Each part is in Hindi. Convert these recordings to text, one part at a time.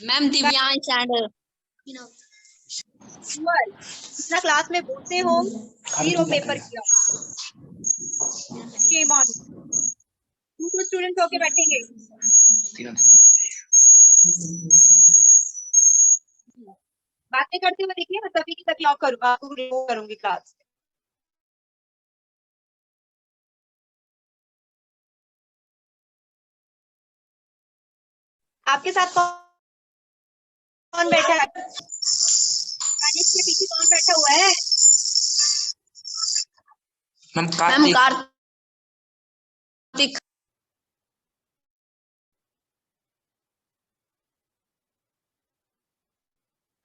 मैम दिव्यांश एंड जितना क्लास में बोलते हो 0 पेपर किया। शेम ऑन टू स्टूडेंट्स होके बैठेंगे। बातें करते हुए देखिए, मैं तभी की तभी लॉक आपको रिमूव करूंगी क्लास। आपके साथ कौन बैठा है? के पीछे कौन बैठा हुआ है? मैम कार्तिक।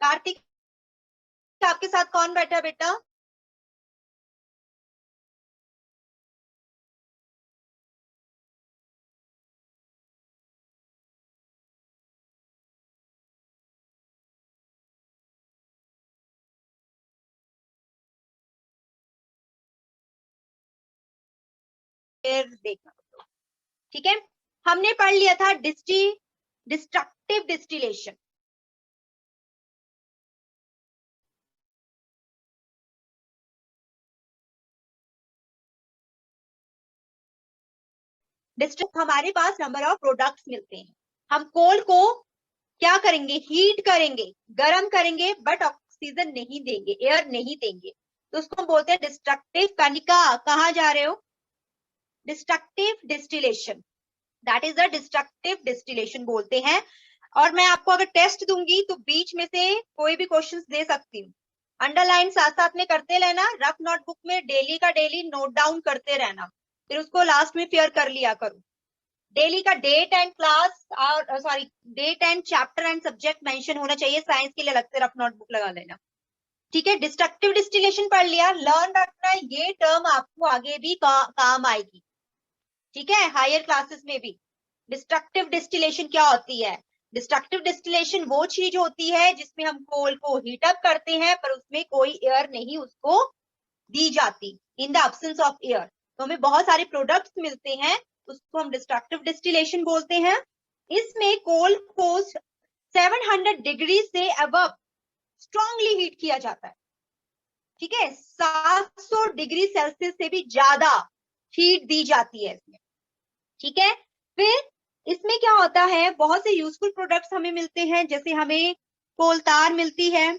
कार्तिक, आपके साथ कौन बैठा बेटा? देखना, ठीक है। हमने पढ़ लिया था डिस्ट्रक्टिव डिस्टिलेशन। हमारे पास नंबर ऑफ प्रोडक्ट्स मिलते हैं। हम कोल को क्या करेंगे? हीट करेंगे, गर्म करेंगे, बट ऑक्सीजन नहीं देंगे, एयर नहीं देंगे, तो उसको हम बोलते हैं डिस्ट्रक्टिव। कनिका, कहाँ जा रहे हो? Destructive distillation, that is the destructive distillation बोलते हैं। और मैं आपको अगर टेस्ट दूंगी तो बीच में से कोई भी क्वेश्चंस दे सकती हूँ। अंडरलाइन साथ साथ में करते रहना, रफ नोटबुक में डेली का डेली नोट डाउन करते रहना, फिर उसको लास्ट में फेयर कर लिया करो। डेली का डेट एंड क्लास और sorry date and chapter and subject mention होना चाहिए। साइंस के लिए अलग से रफ नोटबुक लगा लेना, ठीक है। डिस्ट्रक्टिव डिस्टिलेशन पढ़ लिया, लर्न रखना, ये टर्म आपको आगे भी काम आएगी, ठीक है, हायर क्लासेस में भी। डिस्ट्रक्टिव डिस्टिलेशन क्या होती है? डिस्ट्रक्टिव डिस्टिलेशन वो चीज होती है जिसमें हम कोल को हीट अप करते हैं पर उसमें कोई एयर नहीं उसको दी जाती, in the absence of air. तो हमें बहुत सारे प्रोडक्ट्स मिलते हैं, उसको हम डिस्ट्रक्टिव डिस्टिलेशन बोलते हैं। इसमें कोल को 700 डिग्री से अबव स्ट्रांगली हीट किया जाता है, ठीक है। 700 डिग्री सेल्सियस से भी ज्यादा हीट दी जाती है इसमें, ठीक है। फिर इसमें क्या होता है, बहुत से यूजफुल प्रोडक्ट्स हमें मिलते हैं, जैसे हमें कोल तार मिलती है,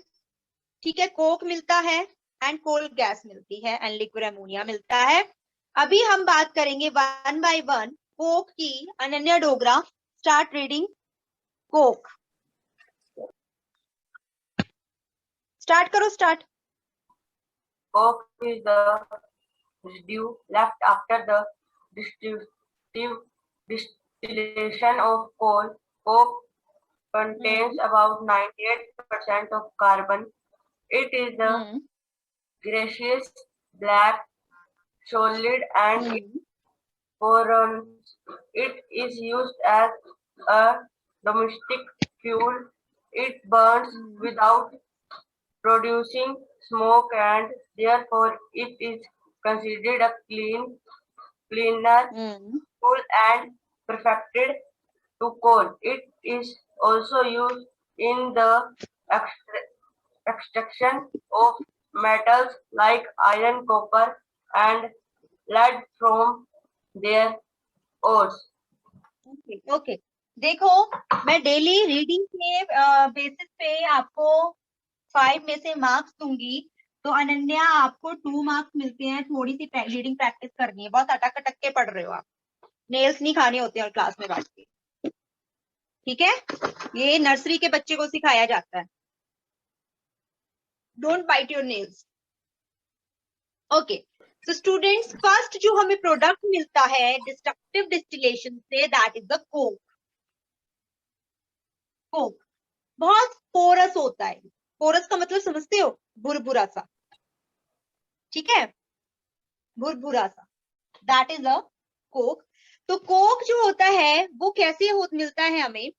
ठीक है, कोक मिलता है एंड कोल गैस मिलती है एंड लिक्विड अमोनिया मिलता है। अभी हम बात करेंगे वन बाय वन कोक की। Ananya Dogra, start reading Coke. Start करो, start. Coke is the residue left after the destructive distillation of coal. Coke contains about 98% of carbon. It is a gaseous black solid and it is used as a domestic fuel. It burns without producing smoke and therefore it is considered a cleaner fuel and perfected to coal. It is also used in the extraction of metals like iron, copper and lead from their ores. Okay, देखो मैं डेली रीडिंग के बेसिस पे आपको 5 में से मार्क्स दूंगी, तो अनन्या आपको 2 मार्क्स मिलते हैं। थोड़ी सी रीडिंग प्रैक्टिस करनी है, बहुत अटक अटक के पढ़ रहे हो आप, नेल्स नहीं खाने होते हैं क्लास में बैठ के, ठीक है। ये नर्सरी के बच्चे को सिखाया जाता है, don't bite your nails, okay. तो स्टूडेंट्स, फर्स्ट जो हमें प्रोडक्ट मिलता है डिस्ट्रक्टिव डिस्टिलेशन से, that is the coke. Coke बहुत पोरस होता है। पोरस का मतलब समझते हो? भुरभुरा सा, ठीक है, भुरभुरा सा, दैट इज अ कोक। तो कोक जो होता है वो कैसे मिलता है हमें?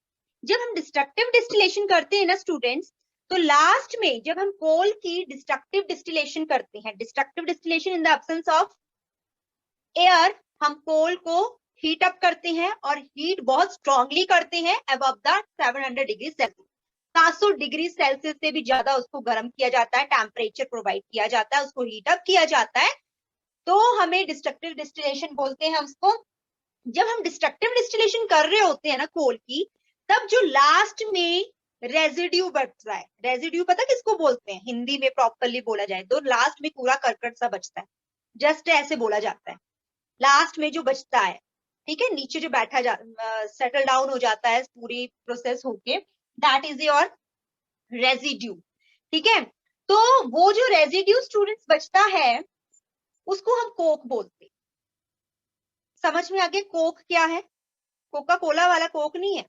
जब हम डिस्ट्रक्टिव डिस्टिलेशन करते हैं ना स्टूडेंट्स, तो लास्ट में जब हम कोल की डिस्ट्रक्टिव डिस्टिलेशन करते हैं, destructive distillation in the absence of air, हम कोल को हीट अप करते हैं और हीट बहुत स्ट्रांगली करते हैं above the 700 degree Celsius. 700 degree Celsius से भी ज्यादा उसको गर्म किया जाता है, टेम्परेचर प्रोवाइड किया जाता है, उसको हीट अप किया जाता है, तो हमें डिस्ट्रक्टिव डिस्टिलेशन बोलते हैं उसको। जब हम डिस्ट्रक्टिव डिस्टिलेशन कर रहे होते हैं ना कोल की, तब जो लास्ट में रेजिड्यू बचता है, रेजिड्यू पता किसको बोलते हैं हिंदी में प्रॉपरली बोला जाए तो, लास्ट में पूरा करकट सा बचता है, जस्ट ऐसे बोला जाता है, लास्ट में जो बचता है, ठीक है, नीचे जो बैठा सेटल डाउन हो जाता है पूरी प्रोसेस होके, दैट इज योर रेजिड्यू, ठीक है। तो वो जो रेजिड्यू स्टूडेंट्स बचता है उसको हम कोक बोलते हैं। समझ में आ गया कोक क्या है? कोका कोला वाला कोक नहीं है,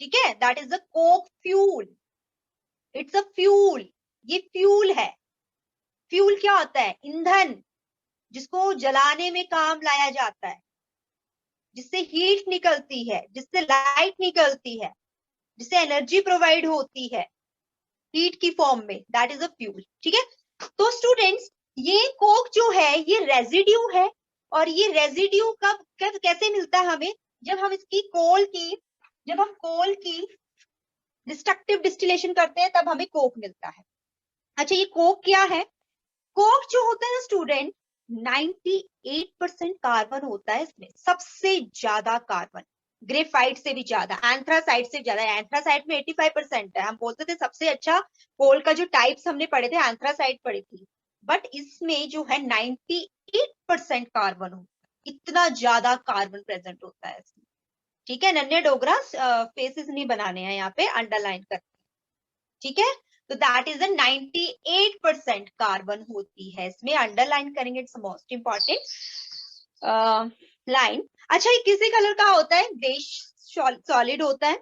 ठीक है, that is the Coke fuel, it's a fuel, ये फ्यूल है। फ्यूल क्या होता है? ईंधन, जिसको जलाने में काम लाया जाता है, जिससे हीट निकलती है, जिससे लाइट निकलती है, जिससे एनर्जी प्रोवाइड होती है हीट की फॉर्म में, दैट इज अ फ्यूल, ठीक है। तो स्टूडेंट्स ये कोक जो है ये रेजिड्यू है, और ये रेजिड्यू कब कैसे मिलता है हमें? जब हम कोल की डिस्ट्रक्टिव डिस्टिलेशन करते हैं तब हमें कोक मिलता है। अच्छा, ये कोक क्या है? कोक जो होता है ना स्टूडेंट, 98% कार्बन होता है इसमें, सबसे ज्यादा कार्बन, ग्रेफाइट से भी ज्यादा, एंथ्रासाइट से ज्यादा। एंथ्रासाइट में 85% है। हम बोलते थे सबसे अच्छा कोल का जो टाइप्स हमने पढ़े थे एंथ्रासाइट पढ़ी थी, बट इसमें जो है 98% कार्बन होता है, इतना ज्यादा कार्बन प्रेजेंट होता है इसमें, ठीक है। नन्हे डोगरा फेसेस नहीं बनाने हैं यहाँ पे, अंडरलाइन करते हैं, ठीक है। तो दैट इज 98% कार्बन होती है इसमें, अंडरलाइन करेंगे, इट्स मोस्ट इंपॉर्टेंट लाइन। अच्छा, ये किसी कलर का होता है? ग्रेश सॉलिड होता है,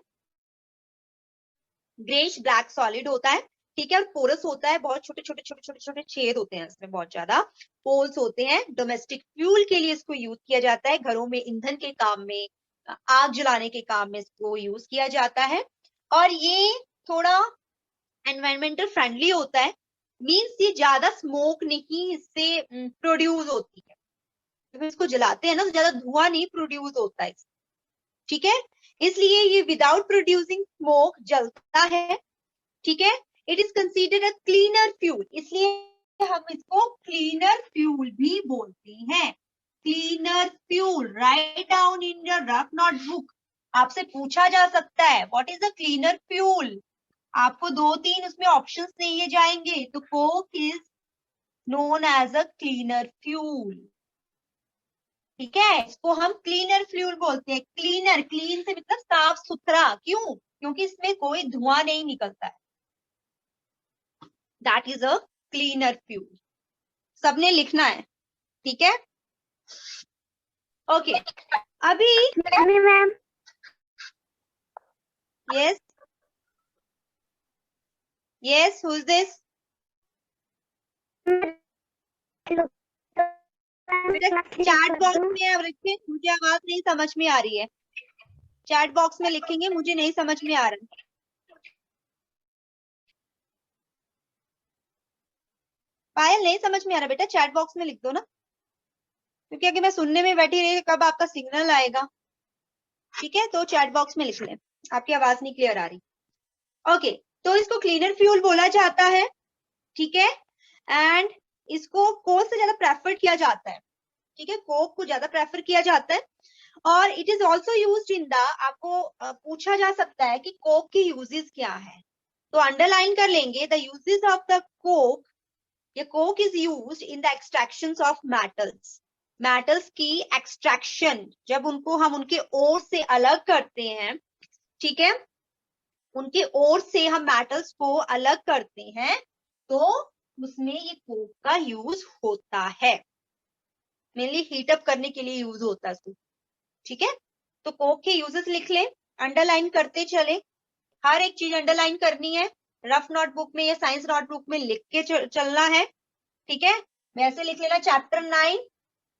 ग्रेश ब्लैक सॉलिड होता है, ठीक है, और पोरस होता है, बहुत छोटे छोटे छोटे छोटे छोटे छेद होते हैं इसमें, बहुत ज्यादा पोल्स होते हैं। डोमेस्टिक फ्यूल के लिए इसको यूज किया जाता है, घरों में ईंधन के काम में, आग जलाने के काम में इसको यूज किया जाता है, और ये थोड़ा एनवायरमेंटल फ्रेंडली होता है, मींस ये ज्यादा स्मोक नहीं इससे प्रोड्यूस होती है, जब इसको जलाते हैं ना तो ज्यादा धुआं नहीं प्रोड्यूस होता है, ठीक है, इसलिए ये विदाउट प्रोड्यूसिंग स्मोक जलता है, ठीक है। It is considered a cleaner fuel, इसलिए हम इसको क्लीनर फ्यूल भी बोलते हैं। Cleaner fuel, right down in your rough notebook, आपसे पूछा जा सकता है what is a cleaner fuel, आपको 2-3 उसमें ऑप्शंस दिए जाएंगे, तो coke is known as a cleaner fuel, ठीक है, इसको हम क्लीनर फ्यूल बोलते हैं। क्लीनर, क्लीन से मतलब साफ सुथरा, क्यों? क्योंकि इसमें कोई धुआं नहीं निकलता है, that is a cleaner fuel. सबने लिखना है, ठीक है, ओके। अभी ma'am yes yes, who is this? बेटा चैट बॉक्स में अब लिखिए, मुझे आवाज नहीं समझ में आ रही है, चैट बॉक्स में लिखेंगे, मुझे नहीं समझ में आ रहा। पायल नहीं समझ में आ रहा बेटा, चैट बॉक्स में लिख दो ना, क्योंकि अगर मैं सुनने में बैठी रही कब आपका सिग्नल आएगा, ठीक है, तो चैट बॉक्स में लिख लें, आपकी आवाज नहीं क्लियर आ रही, ओके। तो इसको क्लीनर फ्यूल बोला जाता है, ठीक है, एंड इसको कोल से ज्यादा प्रेफर किया जाता है, ठीक है, कोक को ज्यादा प्रेफर किया जाता है, और it is also use in the, आपको पूछा जा सकता है कि कोक की यूजेस क्या है, तो अंडरलाइन कर लेंगे, the uses of the coke, ये coke is used in the extraction of metals, metals की एक्सट्रैक्शन, जब उनको हम उनके ओर से अलग करते हैं, ठीक है, उनके ओर से हम मेटल्स को अलग करते हैं, तो उसमें ये कोक का यूज होता है, मेनली हीटअप करने के लिए यूज होता है, ठीक है। तो कोक के यूजेस लिख लें, अंडरलाइन करते चले, हर एक चीज अंडरलाइन करनी है, रफ नोटबुक में या साइंस नोटबुक में लिख के चलना है, ठीक है। वैसे लिख लेना चैप्टर 9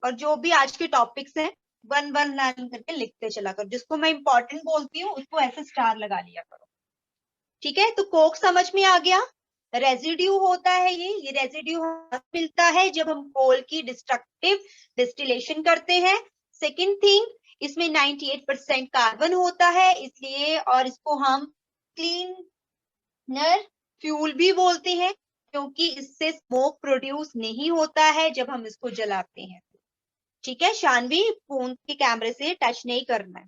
और जो भी आज के टॉपिक्स हैं 1-1 लाइन करके लिखते चला करो, जिसको मैं इंपॉर्टेंट बोलती हूँ उसको ऐसे स्टार लगा लिया करो, ठीक है। तो कोक समझ में आ गया, रेजिड्यू होता है ये रेजिड्यू मिलता है जब हम कोल की डिस्ट्रक्टिव डिस्टिलेशन करते हैं। सेकेंड थिंग, इसमें 98% कार्बन होता है, इसलिए, और इसको हम क्लीन फ्यूल भी बोलते हैं क्योंकि इससे स्मोक प्रोड्यूस नहीं होता है जब हम इसको जलाते हैं। ठीक है, शानवी फोन के कैमरे से टच नहीं करना है।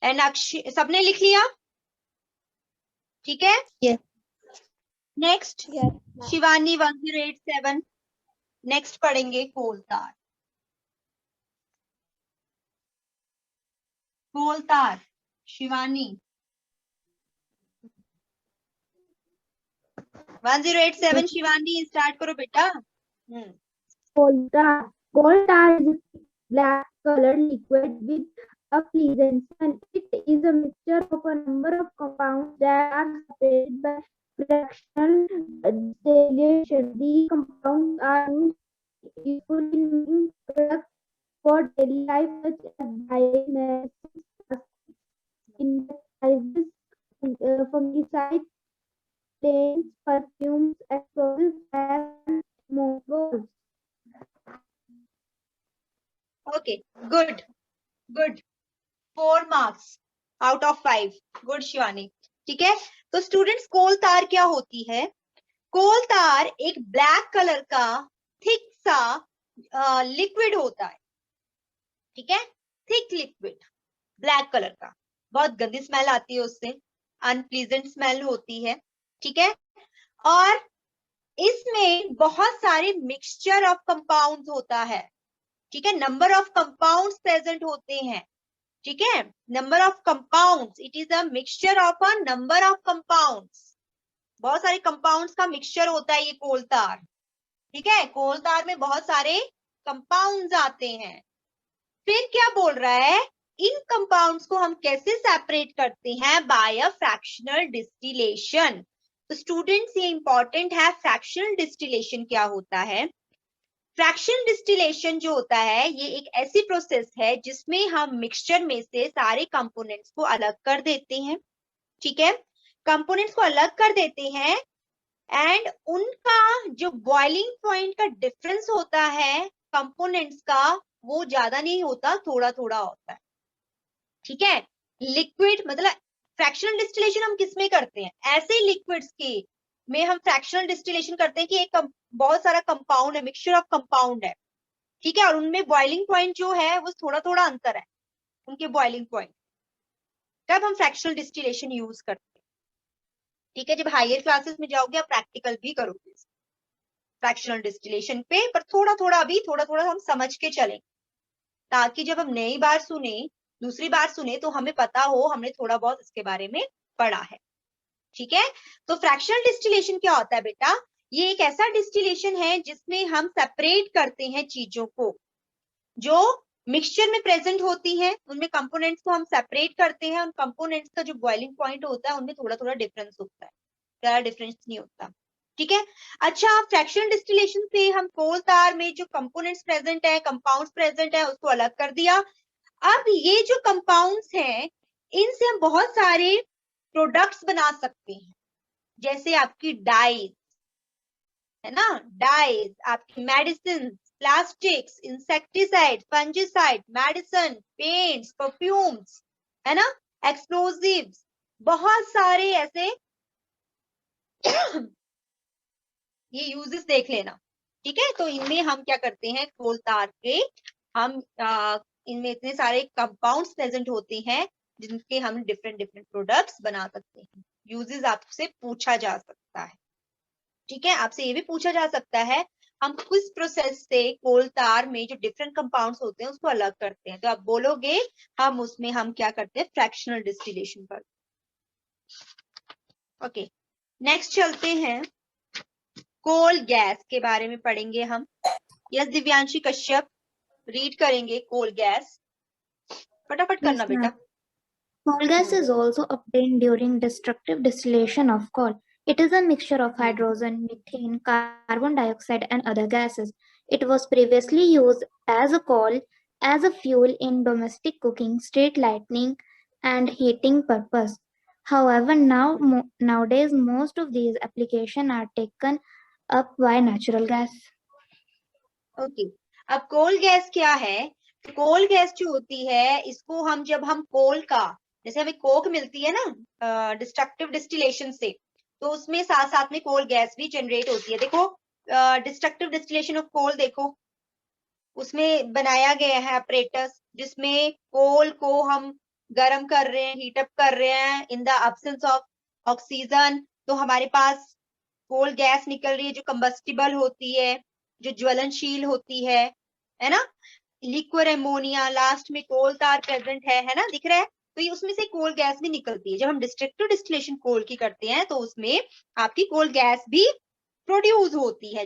एंड अक्षय, सबने लिख लिया? ठीक है, Yes. Next Yes. Shivani 1087 next पढ़ेंगे कोल तार। कोल तार शिवानी 1087 शिवानी स्टार्ट करो बेटा। Coal tar is a black colored liquid with a pleasant smell. It is a mixture of a number of compounds that are separated by fractional distillation. These compounds are useful in making products for daily life such as dyes, medicines, insecticides, fungicides, paints, perfumes, explosives, and motorboats. Okay, good good, 4 marks out of 5। Good Shivani. ठीक है, तो स्टूडेंट्स कोल तार क्या होती है? कोल तार एक ब्लैक कलर का थिक सा लिक्विड होता है। ठीक है, थिक लिक्विड ब्लैक कलर का, बहुत गंदी स्मेल आती है उससे, अनप्लीजेंट स्मेल होती है। ठीक है, और इसमें बहुत सारे मिक्सचर ऑफ कंपाउंड्स होता है। ठीक है, नंबर ऑफ कंपाउंड्स प्रेजेंट होते हैं। ठीक है, number of compounds, it is a mixture of a number of compounds, बहुत सारे कंपाउंड्स का मिक्सचर होता है ये कोल तार। ठीक है, कोल तार में बहुत सारे कंपाउंड्स आते हैं। फिर क्या बोल रहा है, इन कंपाउंड्स को हम कैसे सेपरेट करते हैं? बाय अ फ्रैक्शनल डिस्टिलेशन। तो स्टूडेंट्स ये इंपॉर्टेंट है, फ्रैक्शनल डिस्टिलेशन क्या होता है? फ्रैक्शनल डिस्टिलेशन जो होता है ये एक ऐसी प्रोसेस है जिसमें हम मिक्सचर में से सारे कंपोनेंट्स को अलग कर देते हैं। ठीक है, कंपोनेंट्स को अलग कर देते हैं एंड उनका जो बॉइलिंग पॉइंट का डिफरेंस होता है कंपोनेंट्स का, वो ज्यादा नहीं होता, थोड़ा थोड़ा होता है। ठीक है, लिक्विड मतलब फ्रैक्शनल डिस्टिलेशन हम किस में करते हैं? ऐसे लिक्विड्स के में हम फ्रैक्शनल डिस्टिलेशन करते हैं कि एक बहुत सारा कंपाउंड है, मिक्सचर ऑफ कंपाउंड है। ठीक है, और उनमें बॉइलिंग पॉइंट जो है वो थोड़ा थोड़ा अंतर है उनके बॉइलिंग पॉइंट, तब हम फ्रैक्शनल डिस्टिलेशन यूज करते हैं। ठीक है, जब हायर क्लासेस में जाओगे आप प्रैक्टिकल भी करोगे फ्रैक्शनल डिस्टिलेशन पे, पर थोड़ा थोड़ा हम समझ के चलें, ताकि जब हम नई बार सुने, दूसरी बार सुने, तो हमें पता हो हमने थोड़ा बहुत इसके बारे में पढ़ा है। ठीक है, तो फ्रैक्शनल डिस्टिलेशन क्या होता है बेटा? ये एक ऐसा डिस्टिलेशन है जिसमें हम सेपरेट करते हैं चीजों को जो मिक्सचर में प्रेजेंट होती है, उनमें कंपोनेंट्स को हम सेपरेट करते हैं। उन कंपोनेंट्स का जो बॉइलिंग पॉइंट होता है उनमें थोड़ा थोड़ा डिफरेंस होता है, ज्यादा डिफरेंस नहीं होता। ठीक है, अच्छा, फ्रैक्शनल डिस्टिलेशन से हम कोल तार में जो कंपोनेंट्स प्रेजेंट है, कंपाउंड्स प्रेजेंट है, उसको अलग कर दिया। अब ये जो कंपाउंड्स हैं इनसे हम बहुत सारे प्रोडक्ट्स बना सकते हैं, जैसे आपकी डाइज है ना, डाइज, आपकी medicine, plastics, insecticide, fungicide, medicine, paints, perfumes, है ना, एक्सप्लोजिव्स, बहुत सारे ऐसे ये यूजेस देख लेना। ठीक है, तो इनमें हम क्या करते हैं, कोल तार के हम इनमें इतने सारे कंपाउंड्स प्रेजेंट होते हैं जिनके हम डिफरेंट डिफरेंट प्रोडक्ट्स बना सकते हैं। यूजेस आपसे पूछा जा सकता है। ठीक है, आपसे ये भी पूछा जा सकता है हम किस प्रोसेस से कोल तार में जो डिफरेंट कंपाउंड्स होते हैं उसको अलग करते हैं, तो आप बोलोगे हम उसमें हम क्या करते हैं, फ्रैक्शनल डिस्टिलेशन करते हैं। ओके, नेक्स्ट चलते हैं, कोल गैस के बारे में पढ़ेंगे हम। यस दिव्यांशी कश्यप रीड करेंगे कोल गैस, फटाफट करना Yes, बेटा। ma'am. Coal gas is also obtained during destructive distillation of coal. It is a mixture of hydrogen, methane, carbon dioxide, and other gases. It was previously used as a coal as a fuel in domestic cooking, street lighting, and heating purpose. However, nowadays most of these applications are taken up by natural gas. Okay, अब कोल गैस क्या है? कोल गैस जो होती है इसको हम जब हम कोल का जैसे हमें कोक मिलती है ना डिस्ट्रक्टिव डिस्टिलेशन से, तो उसमें साथ साथ में कोल गैस भी जनरेट होती है। देखो डिस्ट्रक्टिव डिस्टिलेशन ऑफ कोल, देखो उसमें बनाया गया है अपरेटस जिसमें कोल को हम गर्म कर रहे हैं, हीट अप कर रहे हैं in the absence of oxygen. तो हमारे पास कोल गैस निकल रही है जो कंबस्टिबल होती है, जो ज्वलनशील होती है ना। लिक्विड एमोनिया, लास्ट में कोल तार प्रेजेंट है ना, दिख रहा है। तो ये उसमें से कोल गैस भी निकलती है। जब हम डिस्ट्रक्टिव डिस्टिलेशन कोल की करते हैं तो उसमें आपकी कोल गैस भी प्रोड्यूस होती है।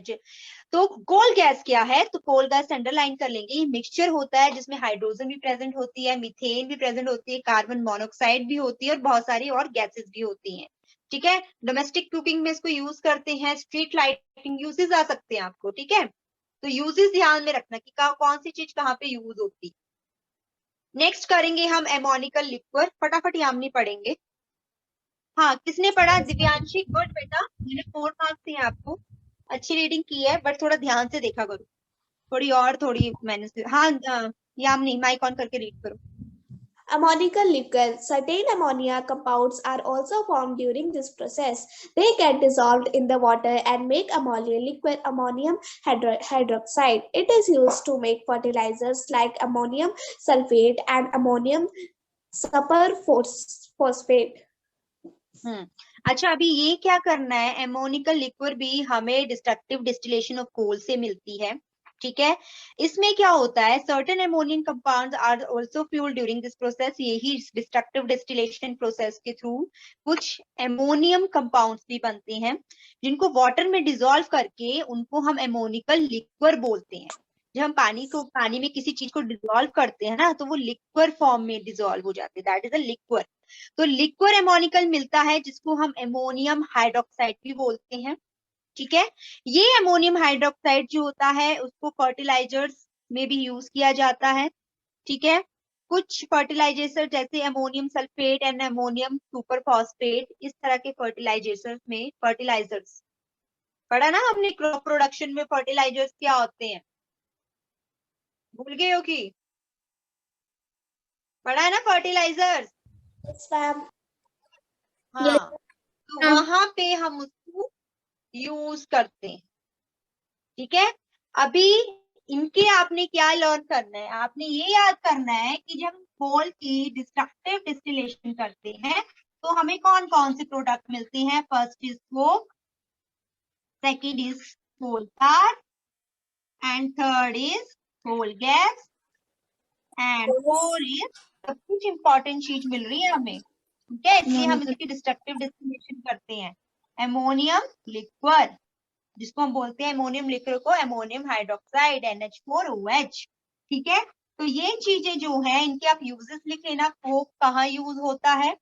तो कोल गैस क्या है, तो कोल गैस अंडरलाइन कर लेंगे, ये मिक्सचर होता है जिसमें हाइड्रोजन भी प्रेजेंट होती है, मीथेन भी प्रेजेंट होती है, कार्बन मोनोऑक्साइड भी होती है और बहुत सारी और गैसेस भी होती हैं। ठीक है, डोमेस्टिक कुकिंग में इसको यूज करते हैं, स्ट्रीट लाइटिंग यूजेस आ सकते हैं आपको। ठीक है, तो यूजेस ध्यान में रखना कि कौन सी चीज कहाँ पे यूज होती है। नेक्स्ट करेंगे हम एमोनिकल लिक्विड, फटाफट यामिनी पढ़ेंगे। हाँ, किसने पढ़ा? दिव्यांशी, गुड बेटा, मैंने 4 मार्क्स दिए आपको, अच्छी रीडिंग की है, बट थोड़ा ध्यान से देखा करो, थोड़ी मैंने से। हाँ यामिनी माइक ऑन करके रीड करो। Ammonical liquid. Certain ammonia compounds are also formed during this process. They get dissolved in the water and make ammonia liquid, ammonium hydroxide. It is used to make fertilizers like ammonium sulfate and ammonium superphosphate. अच्छा, अभी ये क्या करना है, एमोनिकल लिक्विड भी हमें डिस्ट्रक्टिव डिस्टिलेशन ऑफ कोल से मिलती है। ठीक है, इसमें क्या होता है, certain ammonium compounds are also fuelled during this process. यही डिस्ट्रक्टिव डिस्टिलेशन प्रोसेस के थ्रू कुछ एमोनियम कंपाउंड्स भी बनते हैं जिनको वाटर में डिसॉल्व करके उनको हम एमोनिकल लिक्विड बोलते हैं। जब हम पानी में किसी चीज को डिसॉल्व करते हैं ना, तो वो लिक्विड फॉर्म में डिसॉल्व हो जाते हैं, दैट इज अ लिक्विड। तो लिक्विड एमोनिकल मिलता है जिसको हम एमोनियम हाइड्रोक्साइड भी बोलते हैं। ठीक है, ये एमोनियम हाइड्रोक्साइड जो होता है उसको फर्टिलाइजर्स में भी यूज किया जाता है। ठीक है, कुछ फर्टिलाइजर्स जैसे ammonium sulphate and ammonium superphosphate, इस तरह के फर्टिलाइजर्स पढ़ा ना हमने, क्रॉप प्रोडक्शन में फर्टिलाइजर्स क्या होते हैं, भूल गए हो कि पढ़ा है ना फर्टिलाइजर्स? हाँ, तो वहां पे हम उसको यूज करते हैं। ठीक है, अभी इनके आपने क्या लर्न करना है, आपने ये याद करना है कि जब कोल की डिस्ट्रक्टिव डिस्टिलेशन करते हैं तो हमें कौन कौन से प्रोडक्ट मिलते हैं। First is coke, second is coal tar, and third is coal gas, and fourth is सब कुछ इंपॉर्टेंट चीज मिल रही है हमें। ठीक है, इसलिए हम इसकी डिस्ट्रक्टिव डिस्टिलेशन करते हैं। एमोनियम लिक्विड, जिसको हम बोलते हैं एमोनियम लिक्विड को एमोनियम हाइड्रोक्साइड NH4OH। ठीक है, तो ये चीजें जो है इनके आप यूजेस लिख लेना। कोक कहाँ यूज होता है,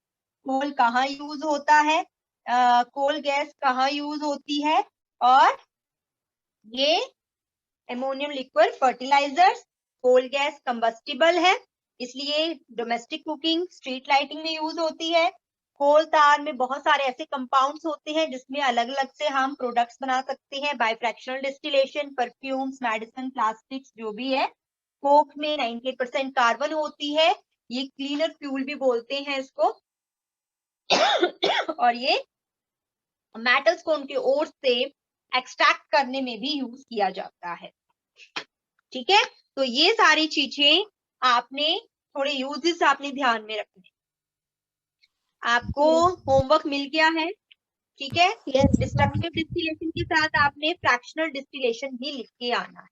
कोल कहाँ यूज होता है, कोल गैस कहाँ यूज होती है, और ये ammonium liquid fertilizers, coal gas combustible है इसलिए डोमेस्टिक कुकिंग, स्ट्रीट लाइटिंग में यूज होती है। कोल तार में बहुत सारे ऐसे कंपाउंड्स होते हैं जिसमें अलग अलग से हम प्रोडक्ट्स बना सकते हैं by fractional distillation, perfumes, medicine, plastics, जो भी है। कोक में 98% कार्बन होती है, ये क्लीनर फ्यूल भी बोलते हैं इसको और ये मेटल्स को उनके ओर से एक्सट्रैक्ट करने में भी यूज किया जाता है। ठीक है, तो ये सारी चीजें आपने थोड़े यूजेस आपने ध्यान में रखने। आपको होमवर्क मिल गया है। ठीक है, डिस्ट्रक्टिव डिस्टिलेशन के साथ आपने फ्रैक्शनल डिस्टिलेशन भी लिख के आना है।